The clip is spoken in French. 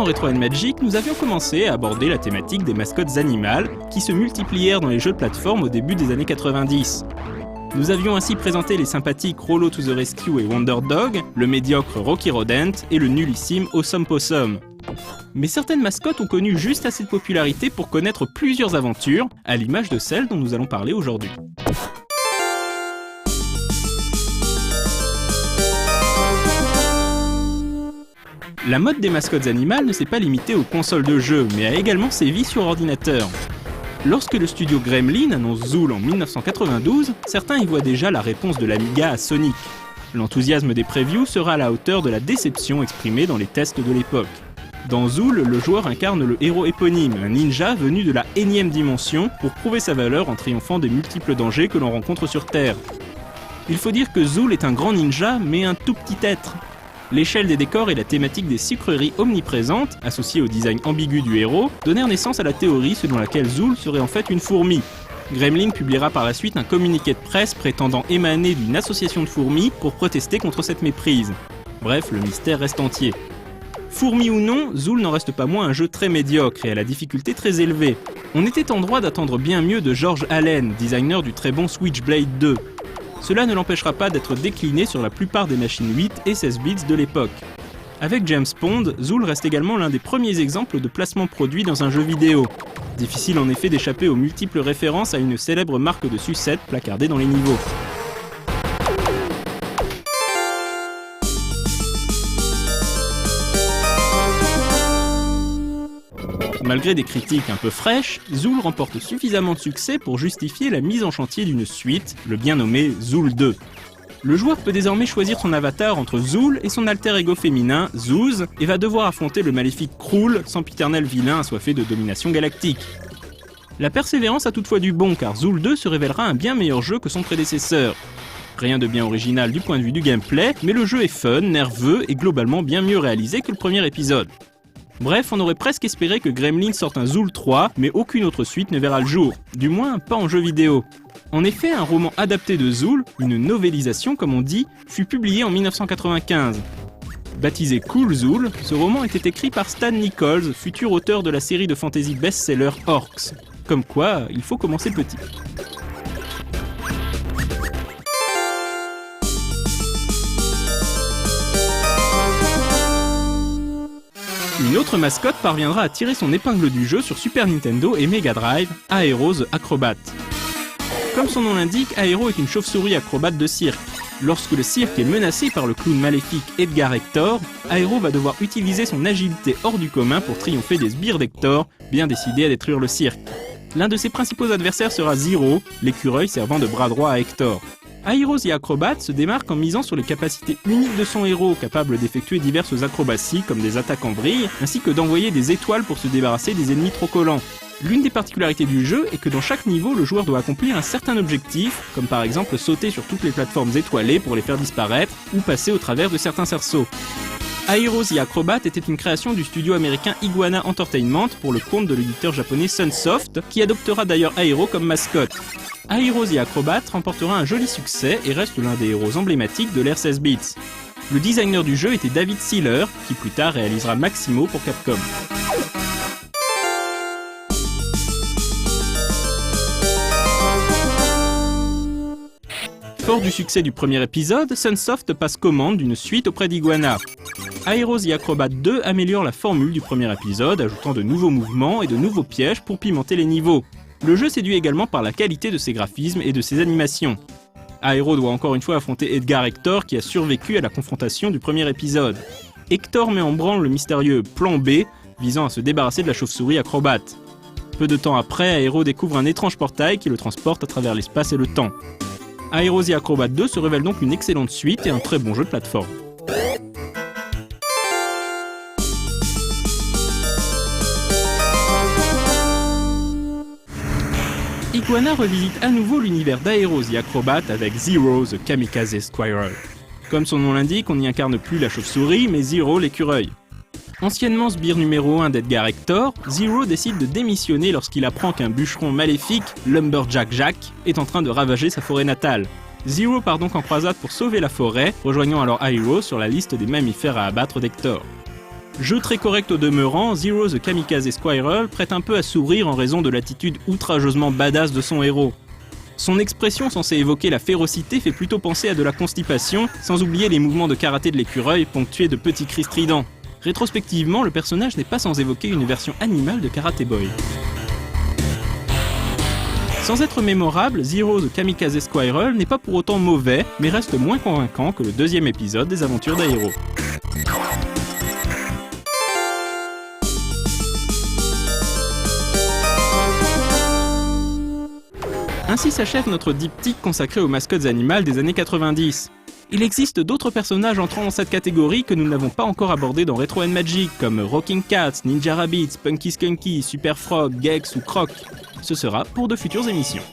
dans Retro & Magic, nous avions commencé à aborder la thématique des mascottes animales qui se multiplièrent dans les jeux de plateforme au début des années 90. Nous avions ainsi présenté les sympathiques Rollo to the Rescue et Wonder Dog, le médiocre Rocky Rodent et le nullissime Awesome Possum. Mais certaines mascottes ont connu juste assez de popularité pour connaître plusieurs aventures, à l'image de celle dont nous allons parler aujourd'hui. La mode des mascottes animales ne s'est pas limitée aux consoles de jeux, mais a également sévi sur ordinateur. Lorsque le studio Gremlin annonce Zool en 1992, certains y voient déjà la réponse de l'Amiga à Sonic. L'enthousiasme des previews sera à la hauteur de la déception exprimée dans les tests de l'époque. Dans Zool, le joueur incarne le héros éponyme, un ninja venu de la énième dimension pour prouver sa valeur en triomphant des multiples dangers que l'on rencontre sur Terre. Il faut dire que Zool est un grand ninja, mais un tout petit être. L'échelle des décors et la thématique des sucreries omniprésentes, associées au design ambigu du héros, donnèrent naissance à la théorie selon laquelle Zool serait en fait une fourmi. Gremlin publiera par la suite un communiqué de presse prétendant émaner d'une association de fourmis pour protester contre cette méprise. Bref, le mystère reste entier. Fourmi ou non, Zool n'en reste pas moins un jeu très médiocre et à la difficulté très élevée. On était en droit d'attendre bien mieux de George Allen, designer du très bon Switchblade 2. Cela ne l'empêchera pas d'être décliné sur la plupart des machines 8 et 16 bits de l'époque. Avec James Pond, Zool reste également l'un des premiers exemples de placement produit dans un jeu vidéo. Difficile en effet d'échapper aux multiples références à une célèbre marque de sucette placardée dans les niveaux. Malgré des critiques un peu fraîches, Zool remporte suffisamment de succès pour justifier la mise en chantier d'une suite, le bien nommé Zool 2. Le joueur peut désormais choisir son avatar entre Zool et son alter ego féminin, Zouz, et va devoir affronter le maléfique Krul, sempiternel vilain assoiffé de domination galactique. La persévérance a toutefois du bon car Zool 2 se révélera un bien meilleur jeu que son prédécesseur. Rien de bien original du point de vue du gameplay, mais le jeu est fun, nerveux et globalement bien mieux réalisé que le premier épisode. Bref, on aurait presque espéré que Gremlin sorte un Zool 3, mais aucune autre suite ne verra le jour, du moins pas en jeu vidéo. En effet, un roman adapté de Zool, une novélisation comme on dit, fut publié en 1995. Baptisé Cool Zool, ce roman était écrit par Stan Nichols, futur auteur de la série de fantasy best-seller Orcs. Comme quoi, il faut commencer petit. Une autre mascotte parviendra à tirer son épingle du jeu sur Super Nintendo et Mega Drive, Aero the Acrobat. Comme son nom l'indique, Aero est une chauve-souris acrobate de cirque. Lorsque le cirque est menacé par le clown maléfique Edgar Hector, Aero va devoir utiliser son agilité hors du commun pour triompher des sbires d'Hector, bien décidé à détruire le cirque. L'un de ses principaux adversaires sera Zero, l'écureuil servant de bras droit à Hector. Aero the Acrobat se démarque en misant sur les capacités uniques de son héros, capable d'effectuer diverses acrobaties comme des attaques en vrille, ainsi que d'envoyer des étoiles pour se débarrasser des ennemis trop collants. L'une des particularités du jeu est que dans chaque niveau, le joueur doit accomplir un certain objectif, comme par exemple sauter sur toutes les plateformes étoilées pour les faire disparaître, ou passer au travers de certains cerceaux. Aero the Acrobat était une création du studio américain Iguana Entertainment pour le compte de l'éditeur japonais Sunsoft, qui adoptera d'ailleurs Aero comme mascotte. Aero the Acrobat remportera un joli succès et reste l'un des héros emblématiques de l'ère 16 bits. Le designer du jeu était David Sealer, qui plus tard réalisera Maximo pour Capcom. Fort du succès du premier épisode, Sunsoft passe commande d'une suite auprès d'Iguana. Aero the Acrobat 2 améliore la formule du premier épisode, ajoutant de nouveaux mouvements et de nouveaux pièges pour pimenter les niveaux. Le jeu séduit également par la qualité de ses graphismes et de ses animations. Aero doit encore une fois affronter Edgar Hector qui a survécu à la confrontation du premier épisode. Hector met en branle le mystérieux Plan B, visant à se débarrasser de la chauve-souris acrobate. Peu de temps après, Aero découvre un étrange portail qui le transporte à travers l'espace et le temps. Aero the Acrobat 2 se révèle donc une excellente suite et un très bon jeu de plateforme. Iguana revisite à nouveau l'univers d'Aero the Acrobat avec Zero the Kamikaze Squirrel. Comme son nom l'indique, on n'y incarne plus la chauve-souris, mais Zero l'écureuil. Anciennement sbire numéro 1 d'Edgar Hector, Zero décide de démissionner lorsqu'il apprend qu'un bûcheron maléfique, Lumberjack Jack, est en train de ravager sa forêt natale. Zero part donc en croisade pour sauver la forêt, rejoignant alors Aero sur la liste des mammifères à abattre d'Hector. Jeu très correct au demeurant, Zero the Kamikaze Squirrel prête un peu à sourire en raison de l'attitude outrageusement badass de son héros. Son expression censée évoquer la férocité fait plutôt penser à de la constipation, sans oublier les mouvements de karaté de l'écureuil ponctués de petits cris stridents. Rétrospectivement, le personnage n'est pas sans évoquer une version animale de Karate Boy. Sans être mémorable, Zero the Kamikaze Squirrel n'est pas pour autant mauvais, mais reste moins convaincant que le deuxième épisode des aventures d'Aero. Ainsi s'achève notre diptyque consacré aux mascottes animales des années 90. Il existe d'autres personnages entrant dans cette catégorie que nous n'avons pas encore abordés dans Retro & Magic, comme Rocking Cats, Ninja Rabbits, Punky Skunky, Super Frog, Gex ou Croc. Ce sera pour de futures émissions.